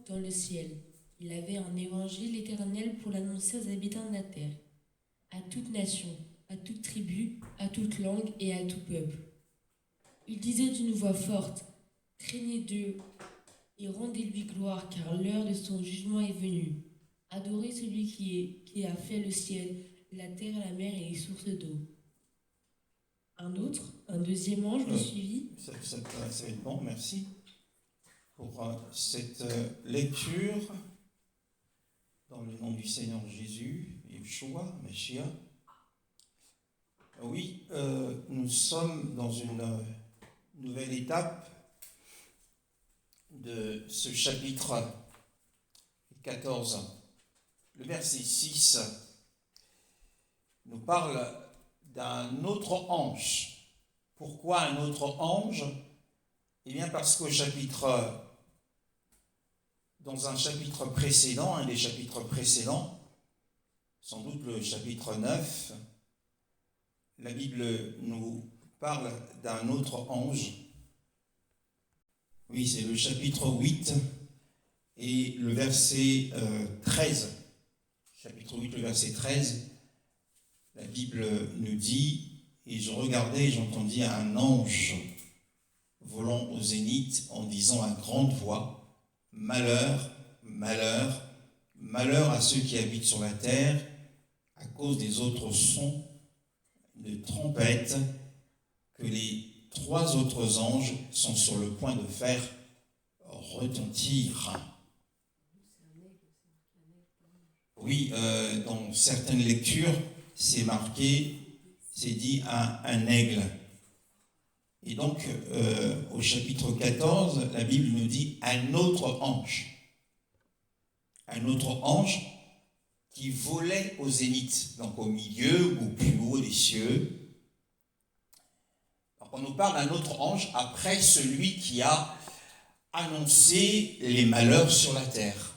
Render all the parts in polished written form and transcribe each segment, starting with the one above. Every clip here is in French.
dans le ciel. Il avait un évangile éternel pour l'annoncer aux habitants de la terre, à toute nation, à toute tribu, à toute langue et à tout peuple. Il disait d'une voix forte, « Craignez Dieu et rendez-lui gloire, car l'heure de son jugement est venue. Adorez celui qui a fait le ciel, la terre, la mer et les sources d'eau. » Un deuxième ange le suivit. Ça va être bon, merci pour cette lecture dans le nom du Seigneur Jésus, Yeshua, Mashiach. Oui, nous sommes dans une nouvelle étape de ce chapitre 14. Le verset 6 nous parle d'un autre ange. Pourquoi un autre ange ? Eh bien parce dans un chapitre précédent, un des chapitres précédents, sans doute le chapitre 9, la Bible nous parle d'un autre ange. Oui, c'est le chapitre 8 et le verset 13. Chapitre 8, le verset 13, la Bible nous dit « Et je regardais et j'entendis un ange volant au zénith en disant à grande voix, « Malheur, malheur, malheur à ceux qui habitent sur la terre, à cause des autres sons de trompette que les 3 autres anges sont sur le point de faire retentir. » Oui, dans certaines lectures, c'est marqué, c'est dit un aigle. Et donc, au chapitre 14, la Bible nous dit un autre ange. Un autre ange qui volait au zénith, donc au milieu ou plus haut des cieux. Donc, on nous parle d'un autre ange après celui qui a annoncé les malheurs sur la terre.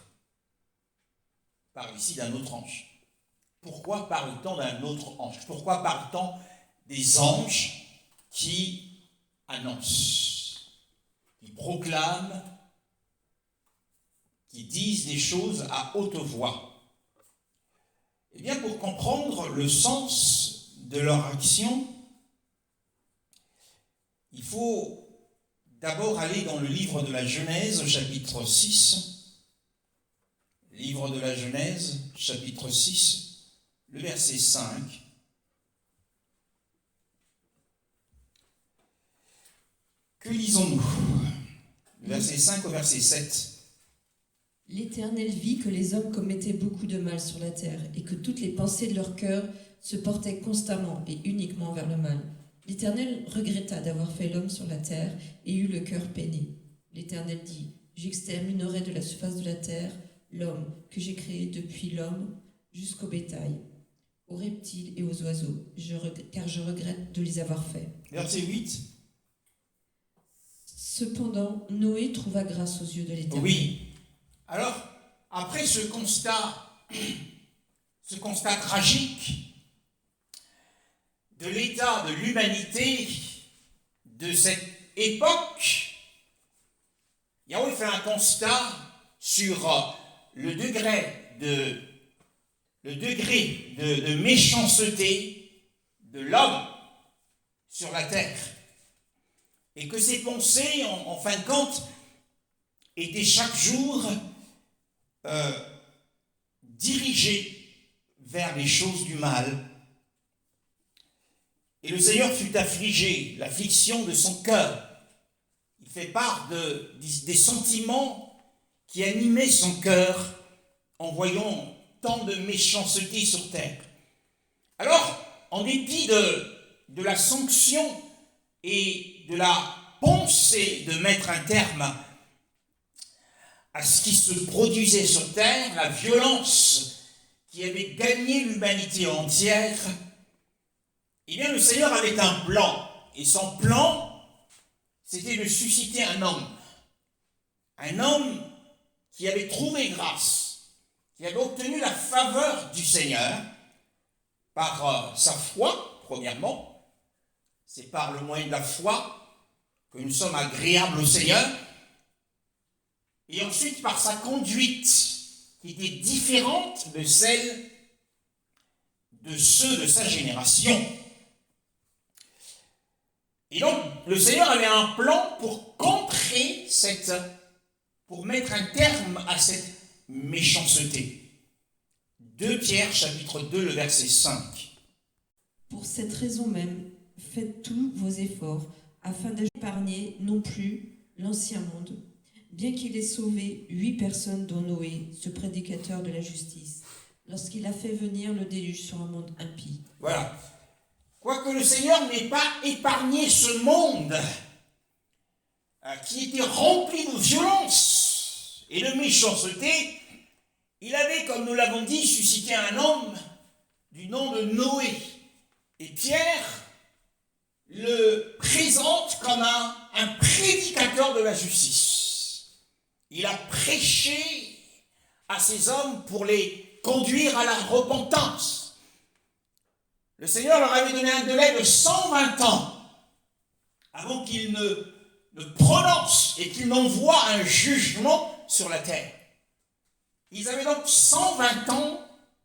On parle ici d'un autre ange. Pourquoi parle-t-on d'un autre ange ? Pourquoi parle-t-on des anges qui annoncent, qui proclament, qui disent des choses à haute voix? Eh bien, pour comprendre le sens de leur action, il faut d'abord aller dans le livre de la Genèse, au chapitre 6. Livre de la Genèse, chapitre 6, le verset 5. Que lisons-nous ? Le verset 5 au verset 7. L'Éternel vit que les hommes commettaient beaucoup de mal sur la terre et que toutes les pensées de leur cœur se portaient constamment et uniquement vers le mal. L'Éternel regretta d'avoir fait l'homme sur la terre et eut le cœur peiné. L'Éternel dit, « J'exterminerai de la surface de la terre l'homme que j'ai créé depuis l'homme jusqu'au bétail, aux reptiles et aux oiseaux, car je regrette de les avoir faits. » Verset 8. Cependant, Noé trouva grâce aux yeux de l'Éternel. Oui. Alors, après ce constat tragique de l'état de l'humanité de cette époque, Yahweh fait un constat sur le degré de méchanceté de l'homme sur la terre. Et que ses pensées, en fin de compte, étaient chaque jour dirigées vers les choses du mal. Et le Seigneur fut affligé, l'affliction de son cœur. Il fait part des sentiments qui animaient son cœur en voyant tant de méchanceté sur terre. Alors, en dépit de la sanction et de la pensée de mettre un terme à ce qui se produisait sur terre, la violence qui avait gagné l'humanité entière, eh bien le Seigneur avait un plan. Et son plan, c'était de susciter un homme qui avait trouvé grâce, qui avait obtenu la faveur du Seigneur par sa foi, premièrement. C'est par le moyen de la foi que nous sommes agréables au Seigneur. et ensuite par sa conduite, qui était différente de celle de ceux de sa génération. Et donc, le Seigneur avait un plan pour contrer pour mettre un terme à cette méchanceté. 2 Pierre, chapitre 2, le verset 5. Pour cette raison même, faites tous vos efforts afin d'épargner non plus l'ancien monde, bien qu'il ait sauvé 8 personnes dont Noé, ce prédicateur de la justice, lorsqu'il a fait venir le déluge sur un monde impie. Voilà. Quoique le Seigneur n'ait pas épargné ce monde qui était rempli de violence et de méchanceté, il avait, comme nous l'avons dit, suscité un homme du nom de Noé. Et Pierre le présente comme un prédicateur de la justice. Il a prêché à ces hommes pour les conduire à la repentance. Le Seigneur leur avait donné un délai de 120 ans avant qu'il ne prononce et qu'il n'envoie un jugement sur la terre. Ils avaient donc 120 ans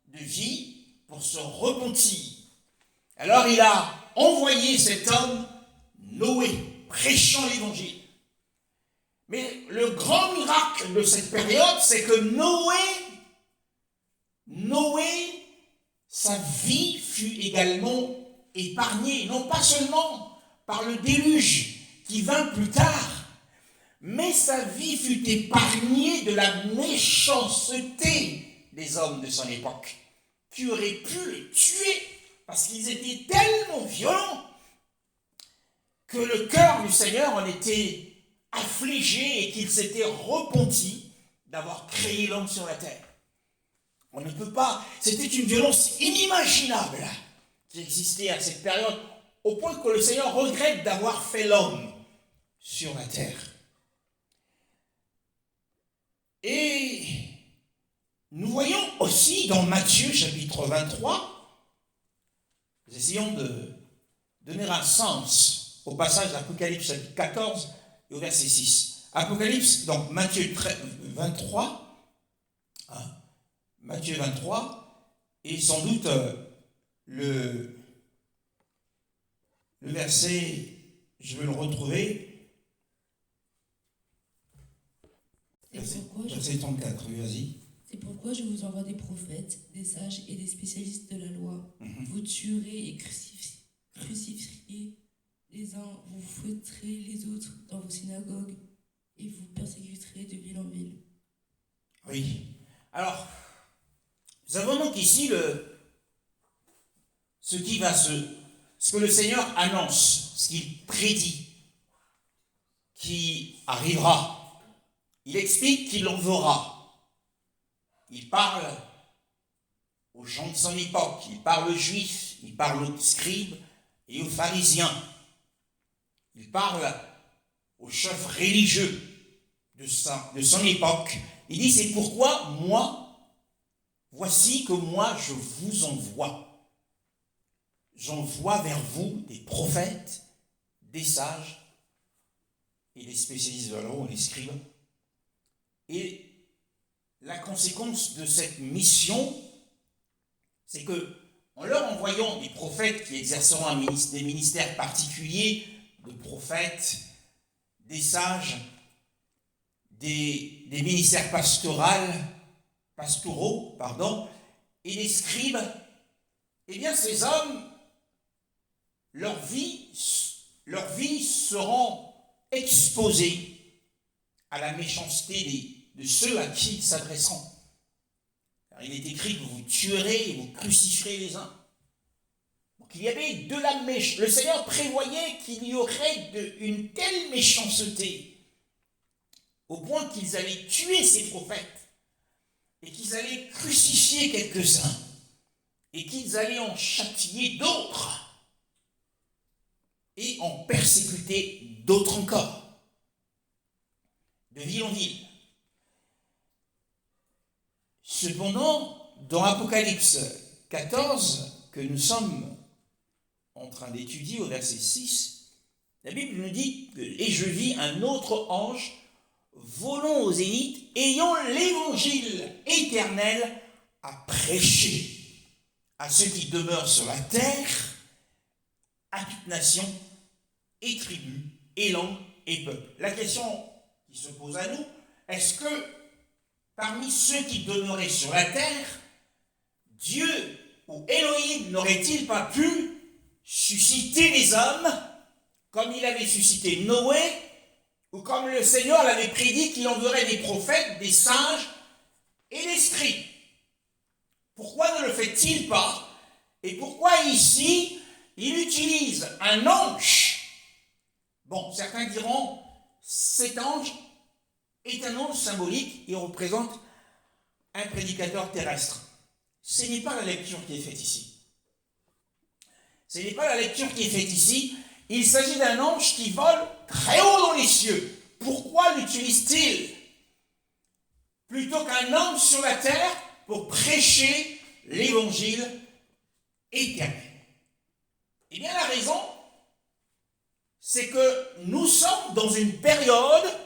de vie pour se repentir. Alors il a envoyé cet homme, Noé, prêchant l'évangile. Mais le grand miracle de cette période, c'est que Noé, sa vie fut également épargnée, non pas seulement par le déluge qui vint plus tard, mais sa vie fut épargnée de la méchanceté des hommes de son époque, qui auraient pu les tuer parce qu'ils étaient tellement violents que le cœur du Seigneur en était affligé et qu'il s'était repenti d'avoir créé l'homme sur la terre. On ne peut pas, c'était une violence inimaginable qui existait à cette période, au point que le Seigneur regrette d'avoir fait l'homme sur la terre. Et nous voyons aussi dans Matthieu chapitre 23, nous essayons de donner un sens au passage d'Apocalypse chapitre 14 et au verset 6. Apocalypse, donc Matthieu 23, Matthieu 23, et sans doute le verset, je vais le retrouver, verset 34, oui, vas-y. C'est pourquoi je vous envoie des prophètes, des sages et des spécialistes de la loi. Vous tuerez et crucifierez les uns, vous fouetterez les autres dans vos synagogues et vous persécuterez de ville en ville. Oui. Alors, nous avons donc ici ce que le Seigneur annonce, ce qu'il prédit, qui arrivera. Il explique qu'il enverra. Il parle aux gens de son époque, il parle aux Juifs, il parle aux scribes et aux pharisiens. Il parle aux chefs religieux de son époque. Il dit, c'est pourquoi voici que moi je vous envoie. J'envoie vers vous des prophètes, des sages et des spécialistes de la loi, les scribes. Et la conséquence de cette mission, c'est que, en leur envoyant des prophètes qui exerceront des ministères particuliers, de prophètes, des sages, des ministères pastoraux, et des scribes, eh bien ces hommes, leur vie seront exposées à la méchanceté de ceux à qui ils s'adresseront. Car il est écrit que vous tuerez et vous crucifierez les uns. Donc il y avait de la méchanceté. Le Seigneur prévoyait qu'il y aurait une telle méchanceté au point qu'ils allaient tuer ces prophètes et qu'ils allaient crucifier quelques-uns et qu'ils allaient en châtier d'autres et en persécuter d'autres encore, de ville en ville. Cependant, dans Apocalypse 14, que nous sommes en train d'étudier au verset 6, la Bible nous dit que « Et je vis un autre ange volons au zénith, ayant l'évangile éternel à prêcher à ceux qui demeurent sur la terre, à toute nation et tribu, et langue et peuple. La question qui se pose à nous, est-ce que parmi ceux qui demeuraient sur la terre, Dieu ou Elohim n'aurait-il pas pu susciter des hommes comme il avait suscité Noé, ou comme le Seigneur l'avait prédit qu'il enverrait des prophètes, des sages et des scribes? Pourquoi ne le fait-il pas? Et pourquoi ici, il utilise un ange? Bon, certains diront, cet ange est un ange symbolique et représente un prédicateur terrestre. Ce n'est pas la lecture qui est faite ici. Ce n'est pas la lecture qui est faite ici. Il s'agit d'un ange qui vole très haut dans les cieux. Pourquoi l'utilise-t-il plutôt qu'un ange sur la terre pour prêcher l'évangile éternel? Eh bien, la raison, c'est que nous sommes dans une période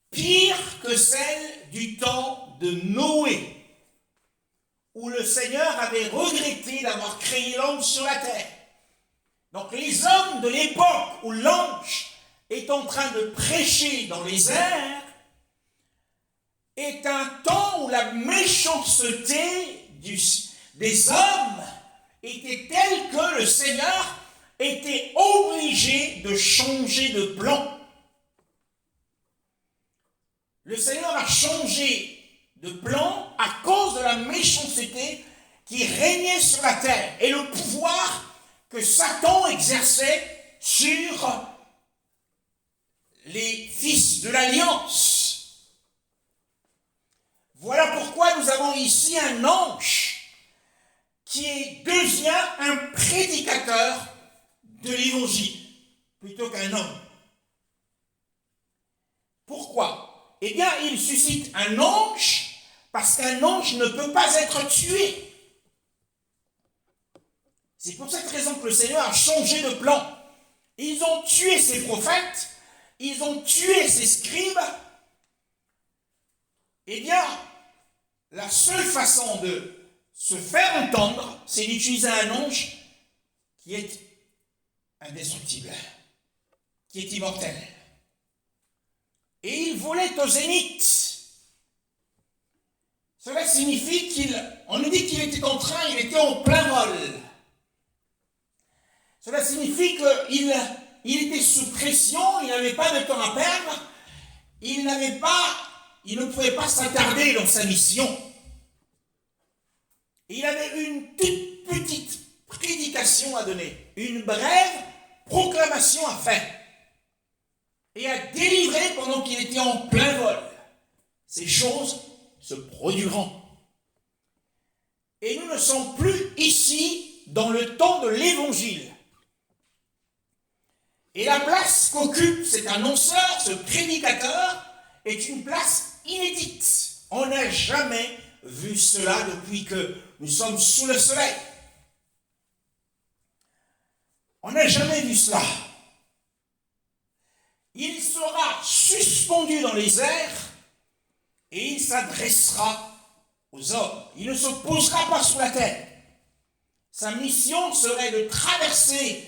pire que celle du temps de Noé, où le Seigneur avait regretté d'avoir créé l'homme sur la terre. Donc les hommes de l'époque où l'ange est en train de prêcher dans les airs est un temps où la méchanceté des hommes était telle que le Seigneur était obligé de changer de plan. Le Seigneur a changé de plan à cause de la méchanceté qui régnait sur la terre et le pouvoir que Satan exerçait sur les fils de l'Alliance. Voilà pourquoi nous avons ici un ange qui devient un prédicateur de l'Évangile plutôt qu'un homme. Pourquoi? Eh bien, il suscite un ange parce qu'un ange ne peut pas être tué. C'est pour cette raison que le Seigneur a changé de plan. Ils ont tué ses prophètes, ils ont tué ses scribes. Eh bien, la seule façon de se faire entendre, c'est d'utiliser un ange qui est indestructible, qui est immortel. Et il volait au zénith. Cela signifie on nous dit qu'il était en train, il était en plein vol. Cela signifie qu'il était sous pression, il n'avait pas de temps à perdre, il ne pouvait pas s'attarder dans sa mission. Il avait une toute petite prédication à donner, une brève proclamation à faire et à délivrer pendant qu'il était en plein vol. Ces choses se produiront. Et nous ne sommes plus ici dans le temps de l'Évangile. Et la place qu'occupe cet annonceur, ce prédicateur, est une place inédite. On n'a jamais vu cela depuis que nous sommes sous le soleil. On n'a jamais vu cela. Il sera suspendu dans les airs et il s'adressera aux hommes. Il ne se posera pas sous la terre. Sa mission serait de traverser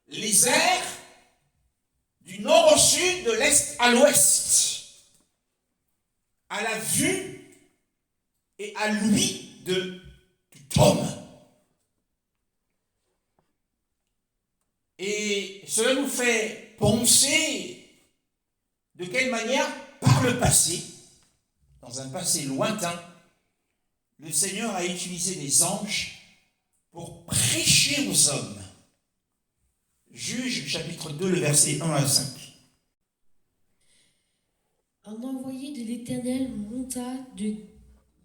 les airs du nord au sud, de l'est à l'ouest, à la vue et à l'ouïe de tout homme. Et cela nous fait penser de quelle manière, par le passé, dans un passé lointain, le Seigneur a utilisé des anges pour prêcher aux hommes. Juge chapitre 2, le verset 1 à 5. Un envoyé de l'Éternel monta de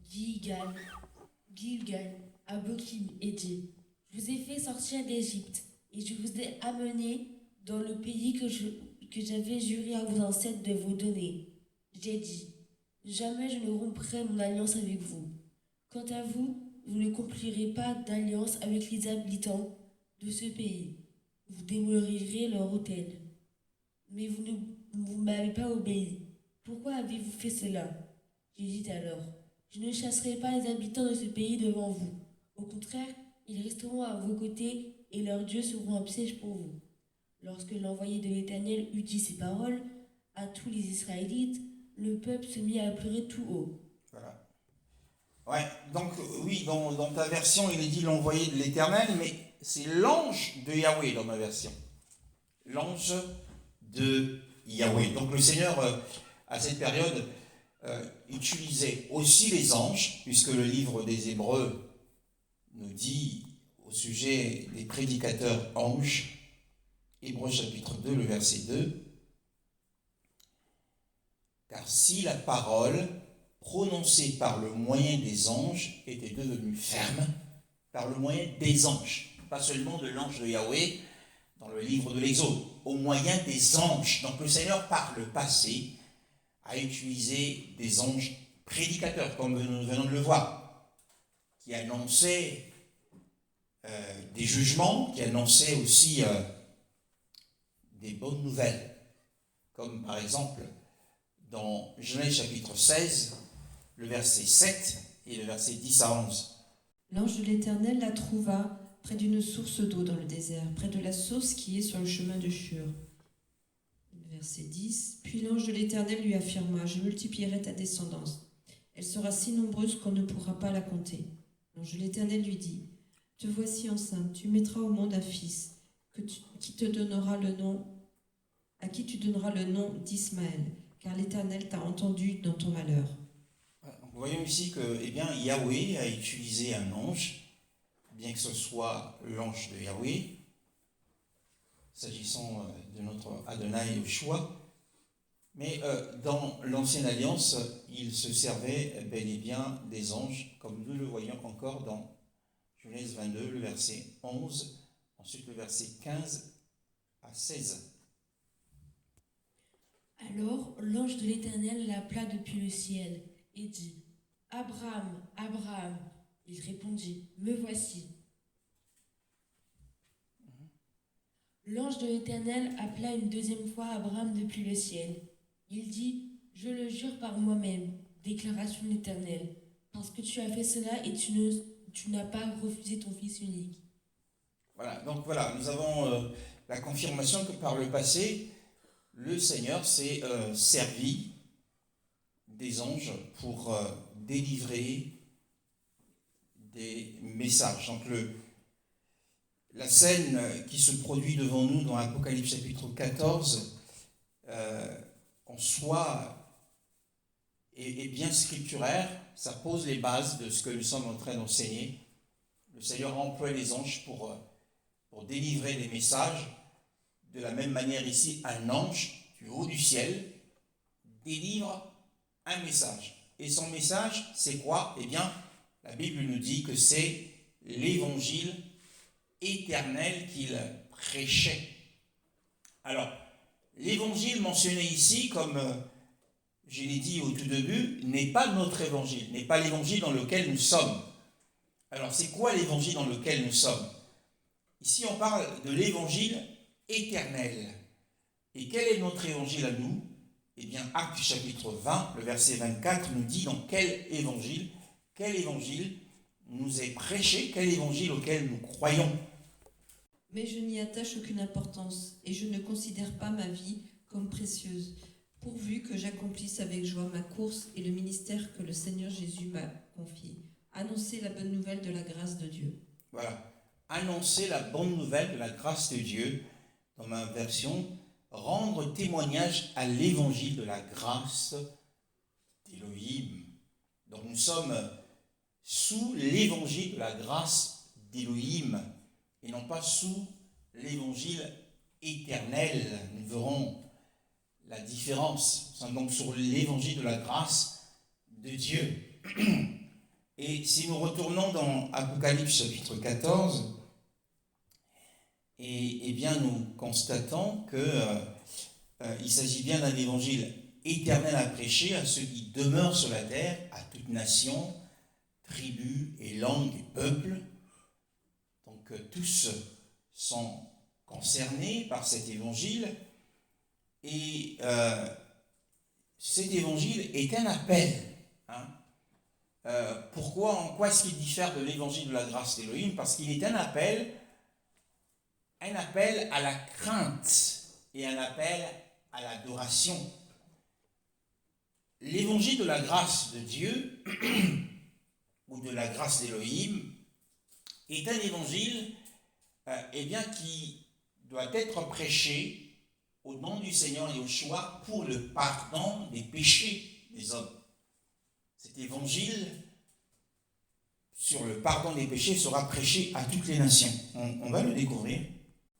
Gilgal à Bokim et dit: Je vous ai fait sortir d'Égypte et je vous ai amené dans le pays que j'avais juré à vos ancêtres de vous donner. J'ai dit: jamais je ne romprai mon alliance avec vous. Quant à vous, vous ne complirez pas d'alliance avec les habitants de ce pays. Vous démolirez leur autel. Mais vous vous ne m'avez pas obéi. Pourquoi avez-vous fait cela? J'ai dit alors, je ne chasserai pas les habitants de ce pays devant vous. Au contraire, ils resteront à vos côtés et leurs dieux seront un piège pour vous. Lorsque l'envoyé de l'Éternel eut dit ces paroles à tous les Israélites, le peuple se mit à pleurer tout haut. Voilà. Ouais, donc oui, dans ta version, il est dit l'envoyé de l'Éternel, mais c'est l'ange de Yahweh dans ma version. L'ange de Yahweh. Donc le Seigneur, à cette période, utilisait aussi les anges, puisque le livre des Hébreux nous dit au sujet des prédicateurs anges, Hébreux chapitre 2, le verset 2, car si la parole prononcée par le moyen des anges était devenue ferme, par le moyen des anges, pas seulement de l'ange de Yahweh dans le livre de l'Exode, au moyen des anges. Donc le Seigneur, par le passé, a utilisé des anges prédicateurs, comme nous venons de le voir, qui annonçaient des jugements, qui annonçaient aussi des bonnes nouvelles, comme par exemple dans Genèse chapitre 16, le verset 7 et le verset 10 à 11. L'ange de l'Éternel la trouva près d'une source d'eau dans le désert, près de la source qui est sur le chemin de Shur. Verset 10. Puis l'ange de l'Éternel lui affirma, je multiplierai ta descendance. Elle sera si nombreuse qu'on ne pourra pas la compter. L'ange de l'Éternel lui dit, te voici enceinte, tu mettras au monde un fils, à qui tu donneras le nom d'Ismaël, car l'Éternel t'a entendu dans ton malheur. Donc, nous voyons ici que Yahweh a utilisé un ange, bien que ce soit l'ange de Yahweh, s'agissant de notre Adonai Yoshua, mais dans l'Ancienne Alliance, il se servait bel et bien des anges, comme nous le voyons encore dans Genèse 22, le verset 11, ensuite le verset 15 à 16. Alors l'ange de l'Éternel l'appela depuis le ciel et dit, Abraham, Abraham. Il répondit, me voici. L'ange de l'Éternel appela une deuxième fois Abraham depuis le ciel. Il dit, je le jure par moi-même, déclaration de l'Éternel, parce que tu as fait cela et tu n'as pas refusé ton fils unique. Voilà, donc voilà, nous avons la confirmation que par le passé, le Seigneur s'est servi des anges pour délivrer des messages. Donc la scène qui se produit devant nous dans Apocalypse chapitre 14, en soi, est bien scripturaire. Ça pose les bases de ce que nous sommes en train d'enseigner. Le Seigneur emploie les anges pour délivrer des messages. De la même manière ici, un ange du haut du ciel délivre un message. Et son message, c'est quoi? Eh bien, la Bible nous dit que c'est l'évangile éternel qu'il prêchait. Alors, l'évangile mentionné ici, comme je l'ai dit au tout début, n'est pas notre évangile, n'est pas l'évangile dans lequel nous sommes. Alors, c'est quoi l'évangile dans lequel nous sommes? Ici, on parle de l'évangile éternel. Et quel est notre évangile à nous? Eh bien, Actes chapitre 20, le verset 24 nous dit dans quel évangile nous est prêché, quel évangile auquel nous croyons. Mais je n'y attache aucune importance et je ne considère pas ma vie comme précieuse, pourvu que j'accomplisse avec joie ma course et le ministère que le Seigneur Jésus m'a confié. Annoncer la bonne nouvelle de la grâce de Dieu. Voilà, annoncer la bonne nouvelle de la grâce de Dieu, dans ma version, rendre témoignage à l'évangile de la grâce d'Élohim. Donc nous sommes sous l'évangile de la grâce d'Élohim et non pas sous l'évangile éternel. Nous verrons la différence. Nous sommes donc sur l'évangile de la grâce de Dieu. Et si nous retournons dans Apocalypse chapitre 14, eh bien nous constatons qu'il s'agit bien d'un évangile éternel à prêcher à ceux qui demeurent sur la terre, à toute nation, tribu et langue et peuple. Donc tous sont concernés par cet évangile. Et cet évangile est un appel. Hein. En quoi est-ce qu'il diffère de l'évangile de la grâce d'Élohim? Parce qu'il est un appel à la crainte et un appel à l'adoration. L'évangile de la grâce de Dieu ou de la grâce d'Élohim est un évangile qui doit être prêché au nom du Seigneur Yahushua pour le pardon des péchés des hommes. Cet évangile sur le pardon des péchés sera prêché à toutes les nations. On va le découvrir.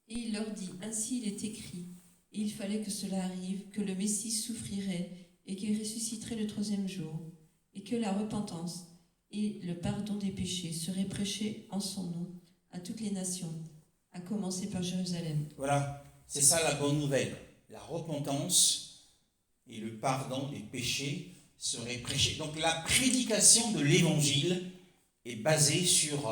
Et il leur dit, ainsi il est écrit, et il fallait que cela arrive, que le Messie souffrirait et qu'il ressusciterait le 3e jour, et que la repentance et le pardon des péchés seraient prêchés en son nom à toutes les nations, à commencer par Jérusalem. Voilà, c'est ça la bonne nouvelle. La repentance et le pardon des péchés seraient prêchés. Donc la prédication de l'évangile est basée sur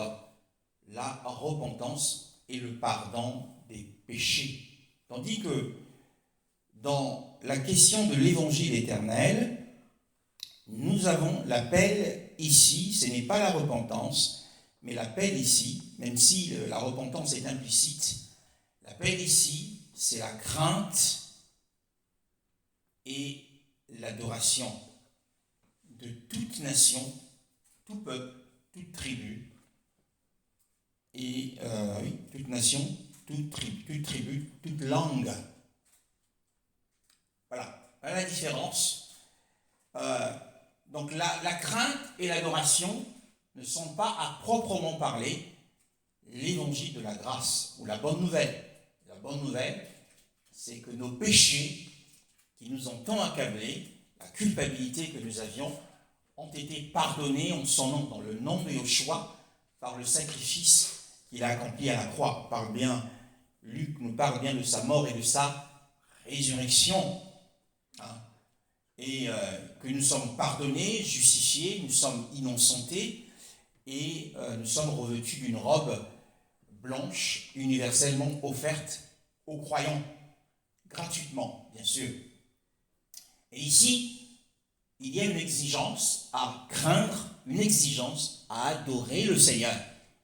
la repentance et le pardon des péchés. Tandis que dans la question de l'évangile éternel, nous avons l'appel ici, ce n'est pas la repentance, mais l'appel ici, même si la repentance est implicite, l'appel ici, c'est la crainte et l'adoration de toute nation, tout peuple, toute tribu, et toute nation, toute tribu, toute langue. Voilà la différence. Donc la crainte et l'adoration ne sont pas à proprement parler l'évangile de la grâce ou la bonne nouvelle. La bonne nouvelle, c'est que nos péchés qui nous ont tant accablés, la culpabilité que nous avions, ont été pardonnés en son nom, dans le nom de Yahushua, par le sacrifice qu'il a accompli à la croix. Luc nous parle bien de sa mort et de sa résurrection. Hein. Et que nous sommes pardonnés, justifiés, nous sommes innocentés et nous sommes revêtus d'une robe blanche, universellement offerte aux croyants, gratuitement, bien sûr. Et ici, il y a une exigence à craindre, une exigence à adorer le Seigneur.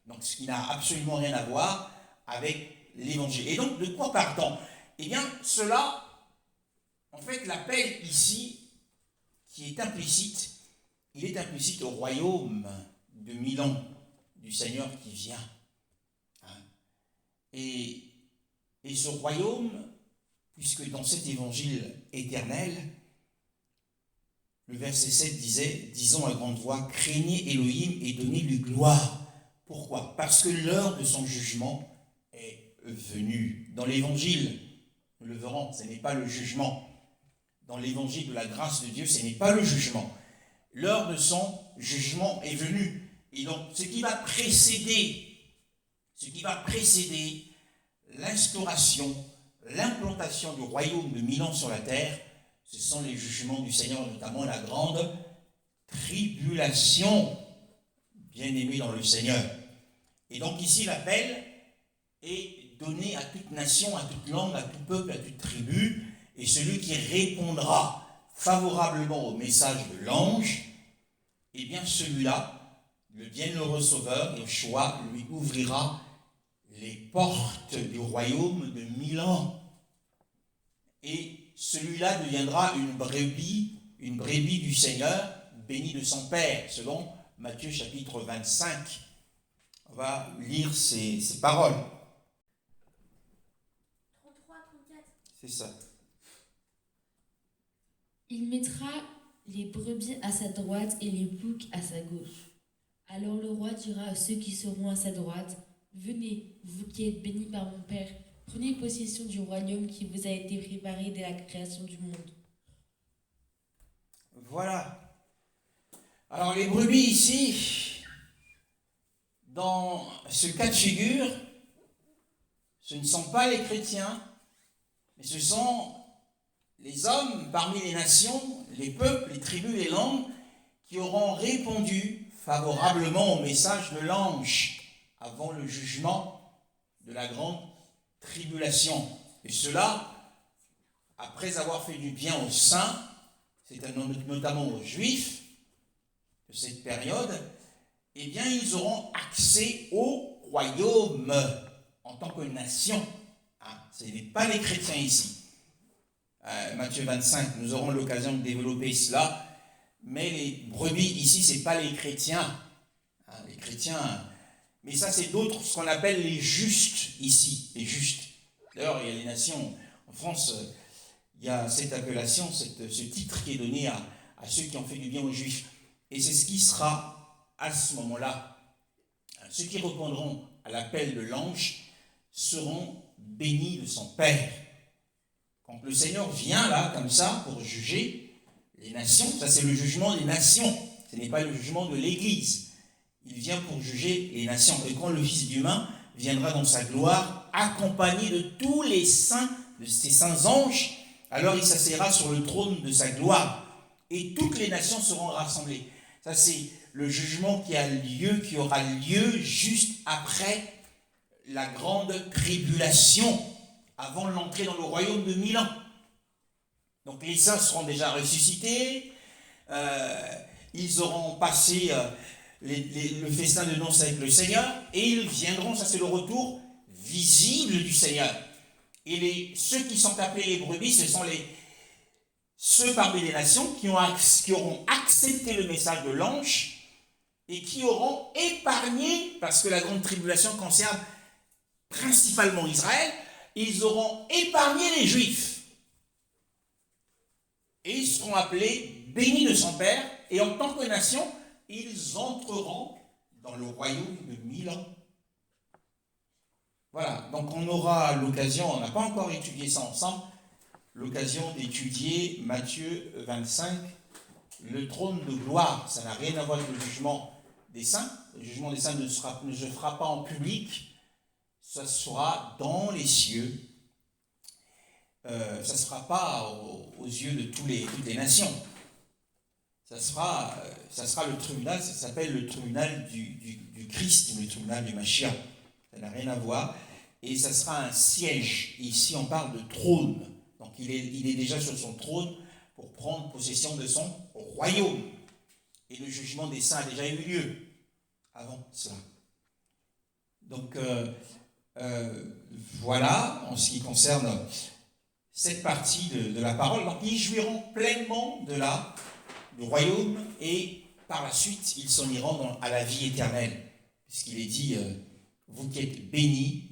Donc, ce qui n'a absolument rien à voir avec l'évangile. Et donc, de quoi parle-t-on? Eh bien, cela, en fait, l'appel ici, qui est implicite, il est implicite au royaume de 1000 ans du Seigneur qui vient. Et ce royaume, puisque dans cet évangile éternel, le verset 7 disait, disons à grande voix, craignez Elohim et donnez-lui gloire. Pourquoi? Parce que l'heure de son jugement est venue. Dans l'évangile, nous le verrons, ce n'est pas le jugement. Dans l'évangile de la grâce de Dieu, ce n'est pas le jugement. L'heure de son jugement est venue. Et donc, ce qui va précéder l'instauration, l'implantation du royaume de 1000 ans sur la terre, ce sont les jugements du Seigneur, notamment la grande tribulation, bien-aimés dans le Seigneur. Et donc ici, l'appel est donné à toute nation, à toute langue, à tout peuple, à toute tribu, et celui qui répondra favorablement au message de l'ange, eh bien celui-là, le bienheureux Sauveur, Yahushua, lui ouvrira les portes du royaume de 1000 ans. Et celui-là deviendra une brebis du Seigneur, bénie de son Père, selon Matthieu chapitre 25. On va lire ces paroles. 33, 34. C'est ça. Il mettra les brebis à sa droite et les boucs à sa gauche. Alors le roi dira à ceux qui seront à sa droite, « Venez, vous qui êtes bénis par mon Père, prenez possession du royaume qui vous a été préparé dès la création du monde. » Voilà. Alors les brebis ici, dans ce cas de figure, ce ne sont pas les chrétiens, mais ce sont les hommes parmi les nations, les peuples, les tribus, les langues, qui auront répondu favorablement au message de l'ange avant le jugement de la grande tribulation. Et cela après avoir fait du bien aux saints, c'est notamment aux Juifs de cette période, eh bien, ils auront accès au royaume en tant que nation. Ce n'est pas les chrétiens ici. Matthieu 25, nous aurons l'occasion de développer cela, mais les brebis ici, ce n'est pas les chrétiens. Les chrétiens, mais ça c'est d'autres, ce qu'on appelle les justes ici, les justes. D'ailleurs, il y a les nations, en France, il y a cette appellation, ce titre qui est donné à ceux qui ont fait du bien aux Juifs. Et c'est ce qui sera à ce moment-là. Ceux qui répondront à l'appel de l'ange seront bénis de son Père. Quand le Seigneur vient là, comme ça, pour juger les nations, ça c'est le jugement des nations, ce n'est pas le jugement de l'Église. Il vient pour juger les nations. Et quand le Fils humain viendra dans sa gloire, accompagné de tous les saints, de ses saints anges, alors il s'assiera sur le trône de sa gloire. Et toutes les nations seront rassemblées. Ça, c'est le jugement qui aura lieu juste après la grande tribulation, avant l'entrée dans le royaume de 1000 ans. Donc les saints seront déjà ressuscités, ils auront passé le festin de noces avec le Seigneur, et ils viendront, ça c'est le retour visible du Seigneur. Et ceux qui sont appelés les brebis, ce sont ceux parmi les nations qui auront accepté le message de l'ange et qui auront épargné, parce que la grande tribulation concerne principalement Israël, ils auront épargné les Juifs. Et ils seront appelés bénis de son Père, et en tant que nation, ils entreront dans le royaume de 1000 ans. Voilà, donc on aura l'occasion, on n'a pas encore étudié ça ensemble, l'occasion d'étudier Matthieu 25, le trône de gloire. Ça n'a rien à voir avec le jugement des saints. Le jugement des saints ne se fera pas en public, ça sera dans les cieux. Ça ne sera pas aux yeux de toutes les nations. Ça sera le tribunal, ça s'appelle le tribunal du Christ, ou le tribunal du Mashiach. Ça n'a rien à voir. Et ça sera un siège. Ici, on parle de trône. Donc, il est déjà sur son trône pour prendre possession de son royaume. Et le jugement des saints a déjà eu lieu avant cela. Donc, voilà, en ce qui concerne cette partie de la parole. Donc, ils jouiront pleinement du royaume, et par la suite, ils s'en iront à la vie éternelle. Puisqu'il est dit, vous qui êtes bénis,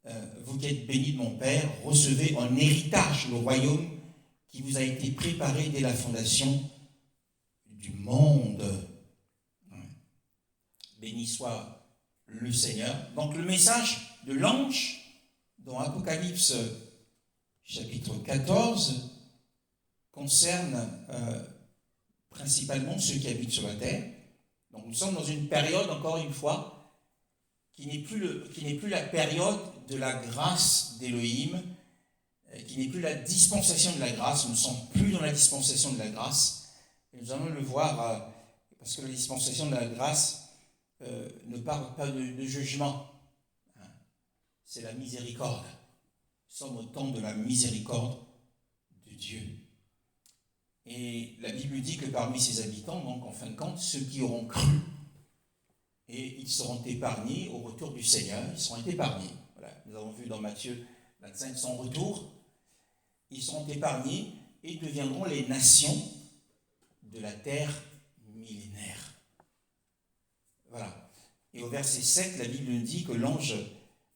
de mon Père, recevez en héritage le royaume qui vous a été préparé dès la fondation du monde. Béni soit le Seigneur. Donc le message de l'ange dans Apocalypse chapitre 14 concerne principalement ceux qui habitent sur la terre. Donc nous sommes dans une période, encore une fois, qui n'est plus la période de la grâce d'Élohim, qui n'est plus la dispensation de la grâce. Nous ne sommes plus dans la dispensation de la grâce. Et nous allons le voir, parce que la dispensation de la grâce ne parle pas de jugement. C'est la miséricorde. Nous sommes au temps de la miséricorde de Dieu. Et la Bible dit que parmi ses habitants, donc en fin de compte, ceux qui auront cru, et ils seront épargnés au retour du Seigneur, ils seront épargnés. Voilà, nous avons vu dans Matthieu 25 son retour. Ils seront épargnés et deviendront les nations de la terre millénaire. Voilà. Et au verset 7, la Bible nous dit que l'ange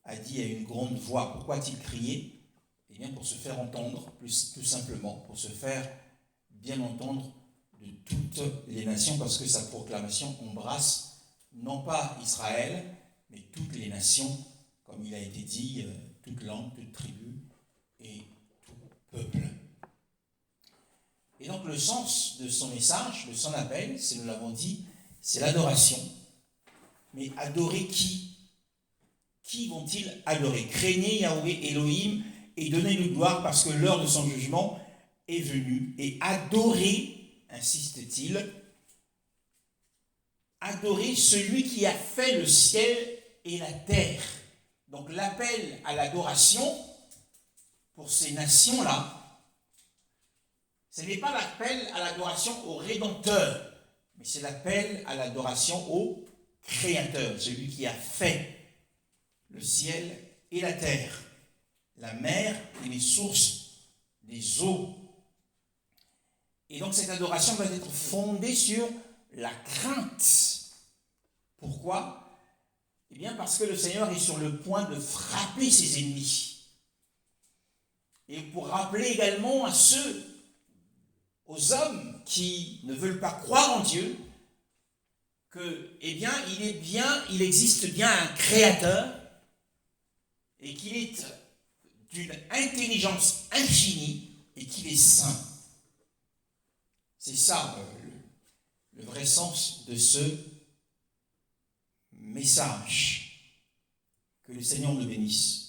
a dit à une grande voix, pourquoi a-t-il crié? Eh bien, pour se faire entendre, tout simplement, pour se faire bien entendre de toutes les nations, parce que sa proclamation embrasse non pas Israël, mais toutes les nations, comme il a été dit, toute langue, toute tribu et tout peuple. Et donc le sens de son message, de son appel, c'est, nous l'avons dit, c'est l'adoration. Mais adorer qui? Qui vont-ils adorer? Craignez Yahweh Elohim et donnez-lui gloire, parce que l'heure de son jugement est venue. Et adorer, insiste-t-il, adorer celui qui a fait le ciel et la terre. Donc l'appel à l'adoration pour ces nations-là, Ce n'est pas l'appel à l'adoration au Rédempteur, mais c'est l'appel à l'adoration au Créateur, celui qui a fait le ciel et la terre, la mer et les sources des eaux. Et donc cette adoration doit être fondée sur la crainte. Pourquoi? Eh bien parce que le Seigneur est sur le point de frapper ses ennemis. Et pour rappeler également aux hommes qui ne veulent pas croire en Dieu, que, eh bien, il existe bien un Créateur et qu'il est d'une intelligence infinie et qu'il est saint. C'est ça le vrai sens de ce message. Que le Seigneur nous bénisse.